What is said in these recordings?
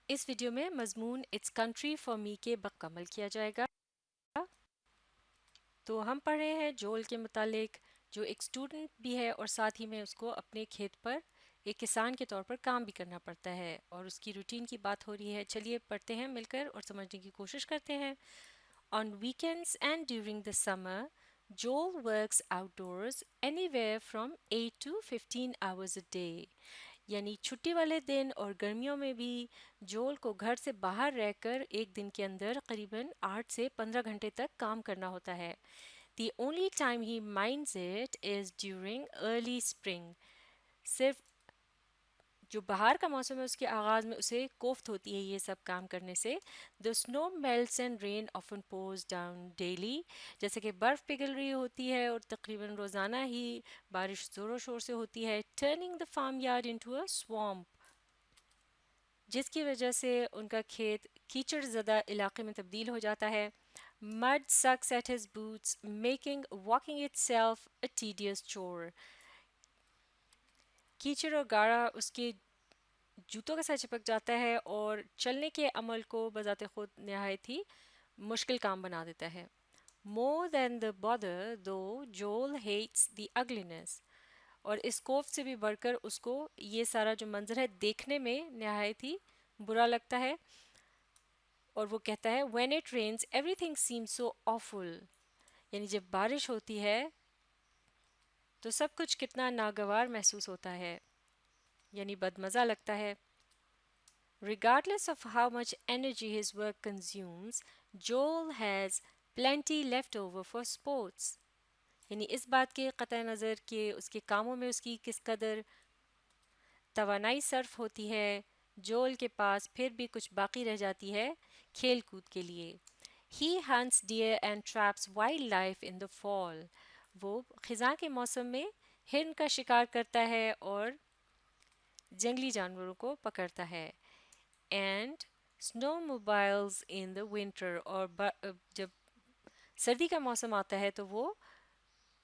اس video میں مضمون it's country for me کے مکمل کیا جائے گا. تو ہم پڑھ رہے ہیں جول کے متعلق، جو ایک اسٹوڈنٹ بھی ہے اور ساتھ ہی میں اس کو اپنے کھیت پر ایک کسان کے طور پر کام بھی کرنا پڑتا ہے، اور اس کی روٹین کی بات ہو رہی ہے. چلیے پڑھتے ہیں مل کر اور سمجھنے کی کوشش کرتے ہیں. On weekends and during the summer, Joel works outdoors anywhere from 8 to 15 hours a day. یعنی چھٹی والے دن اور گرمیوں میں بھی جول کو گھر سے باہر رہ کر ایک دن کے اندر قریباً 8 سے 15 گھنٹے تک کام کرنا ہوتا ہے. The only time he minds it is during early spring. صرف جو بہار کا موسم ہے اس کے آغاز میں اسے کوفت ہوتی ہے یہ سب کام کرنے سے. The snow melts and rain often pours down daily. جیسے کہ برف پگھل رہی ہوتی ہے اور تقریباً روزانہ ہی بارش زور و شور سے ہوتی ہے. Turning the farmyard into a swamp. جس کی وجہ سے ان کا کھیت کیچڑ زدہ علاقے میں تبدیل ہو جاتا ہے. Mud sucks at his boots, making walking itself a tedious chore. کیچڑ اور گاڑا اس کے جوتوں کے ساتھ چپک جاتا ہے اور چلنے کے عمل کو بذات خود نہایت ہی مشکل کام بنا دیتا ہے. More than the bother though, Joel hates the ugliness. اور اس کوف سے بھی بڑھ کر اس کو یہ سارا جو منظر ہے دیکھنے میں نہایت ہی برا لگتا ہے، اور وہ کہتا ہے when it rains everything seems so awful. یعنی جب بارش ہوتی ہے تو سب کچھ کتنا ناگوار محسوس ہوتا ہے، یعنی بدمزہ لگتا ہے. Regardless of how much energy his work consumes, Joel has plenty left over for sports. یعنی اس بات کے قطع نظر کہ اس کے کاموں میں اس کی کس قدر توانائی صرف ہوتی ہے، جول کے پاس پھر بھی کچھ باقی رہ جاتی ہے کھیل کود کے لیے. He hunts deer and traps wildlife in the fall. وہ خزاں کے موسم میں ہرن کا شکار کرتا ہے اور جنگلی جانوروں کو پکڑتا ہے. اینڈ سنو موبائلز ان دا ونٹر. اور جب سردی کا موسم آتا ہے تو وہ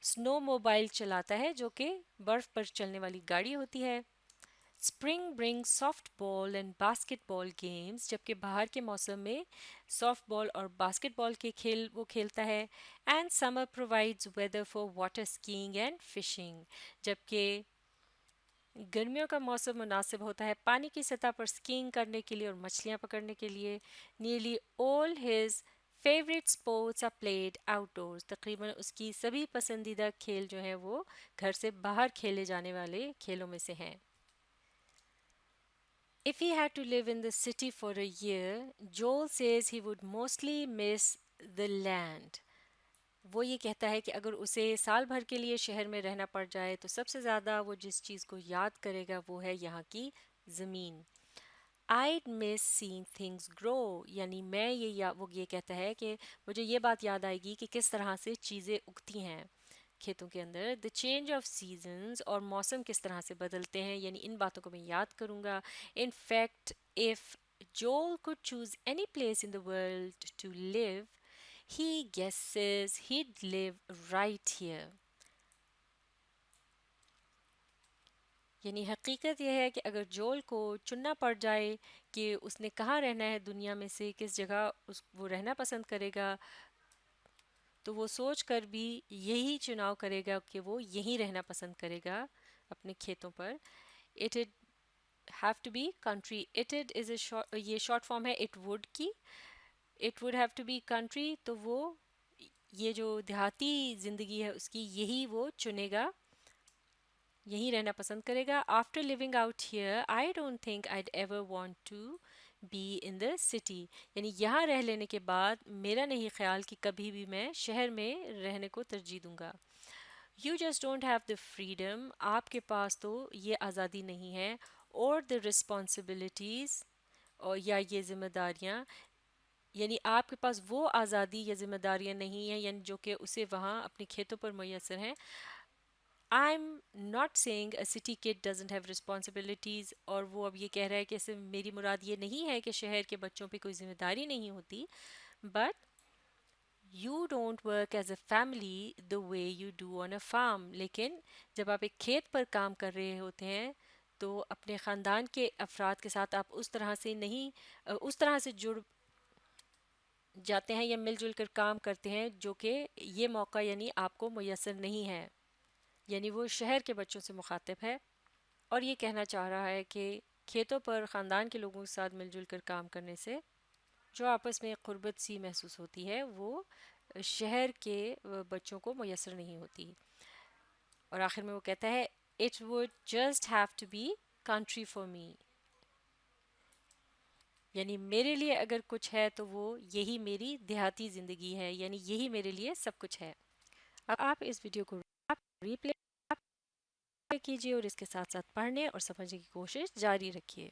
سنو موبائل چلاتا ہے جو کہ برف پر چلنے والی گاڑی ہوتی ہے. Spring bring soft ball and basket ball games. جبکہ باہر کے موسم میں سافٹ بال اور باسکٹ بال کے کھیل وہ کھیلتا ہے. And summer provides weather for water skiing and fishing. جبکہ گرمیوں کا موسم مناسب ہوتا ہے پانی کی سطح پر اسکیئنگ کرنے کے لیے اور مچھلیاں پکڑنے کے لیے. Nearly all his favourite sports are played outdoors. تقریباً اس کی سبھی پسندیدہ کھیل جو ہیں وہ گھر سے باہر کھیلے جانے والے کھیلوں میں سے ہیں. If he had to live in the city for a year, Joel says he would mostly miss the land. وہ یہ کہتا ہے کہ اگر اسے سال بھر کے لیے شہر میں رہنا پڑ جائے تو سب سے زیادہ وہ جس چیز کو یاد کرے گا وہ ہے یہاں کی زمین. I'd miss seeing things grow. یعنی وہ یہ کہتا ہے کہ مجھے یہ بات یاد آئے گی کہ کس طرح سے چیزیں اگتی ہیں کھیتوں کے اندر. The change of seasons. اور موسم کس طرح سے بدلتے ہیں، یعنی ان باتوں کو میں یاد کروں گا. In fact, if Joel could choose any place in the world to live, he guesses he'd live right here. یعنی حقیقت یہ ہے کہ اگر جول کو چننا پڑ جائے کہ اس نے کہاں رہنا ہے دنیا میں سے، کس جگہ وہ رہنا پسند کرے گا، تو وہ سوچ کر بھی یہی چناؤ کرے گا کہ وہ یہیں رہنا پسند کرے گا اپنے کھیتوں پر. It'd have to be country. It'd is یہ شارٹ فارم ہے it would کی. It would have to be country. تو وہ یہ جو دیہاتی زندگی ہے اس کی یہی وہ چنے گا، یہیں رہنا پسند کرے گا. After living out here I don't think I'd ever want to be in the city. یعنی یہاں رہ لینے کے بعد میرا نہیں خیال کہ کبھی بھی میں شہر میں رہنے کو ترجیح دوں گا. You just don't have the freedom. آپ کے پاس تو یہ آزادی نہیں ہے. اور دا رسپانسبلٹیز، اور یا یہ ذمہ داریاں، یعنی آپ کے پاس وہ آزادی یا ذمہ داریاں نہیں ہیں یعنی جو کہ اسے وہاں اپنے کھیتوں پر میسر ہیں. I'm not saying a city kid doesn't have responsibilities. اور وہ اب یہ کہہ رہا ہے کہ اسے میری مراد یہ نہیں ہے کہ شہر کے بچوں پہ کوئی ذمہ داری نہیں ہوتی. But you don't work as a family the way you do on a farm. لیکن جب آپ ایک کھیت پر کام کر رہے ہوتے ہیں تو اپنے خاندان کے افراد کے ساتھ آپ اس طرح سے نہیں اس طرح سے جڑ جاتے ہیں یا مل جل کر کام کرتے ہیں جو کہ یہ موقع یعنی آپ کو میسر نہیں ہے. یعنی وہ شہر کے بچوں سے مخاطب ہے اور یہ کہنا چاہ رہا ہے کہ کھیتوں پر خاندان کے لوگوں کے ساتھ مل جل کر کام کرنے سے جو آپس میں قربت سی محسوس ہوتی ہے وہ شہر کے بچوں کو میسر نہیں ہوتی. اور آخر میں وہ کہتا ہے it would just have to be country for me. یعنی میرے لیے اگر کچھ ہے تو وہ یہی میری دیہاتی زندگی ہے، یعنی یہی میرے لیے سب کچھ ہے. اب آپ اس ویڈیو کو ری پلے کیجیے اور اس کے ساتھ ساتھ پڑھنے اور سمجھنے کی کوشش جاری رکھیے.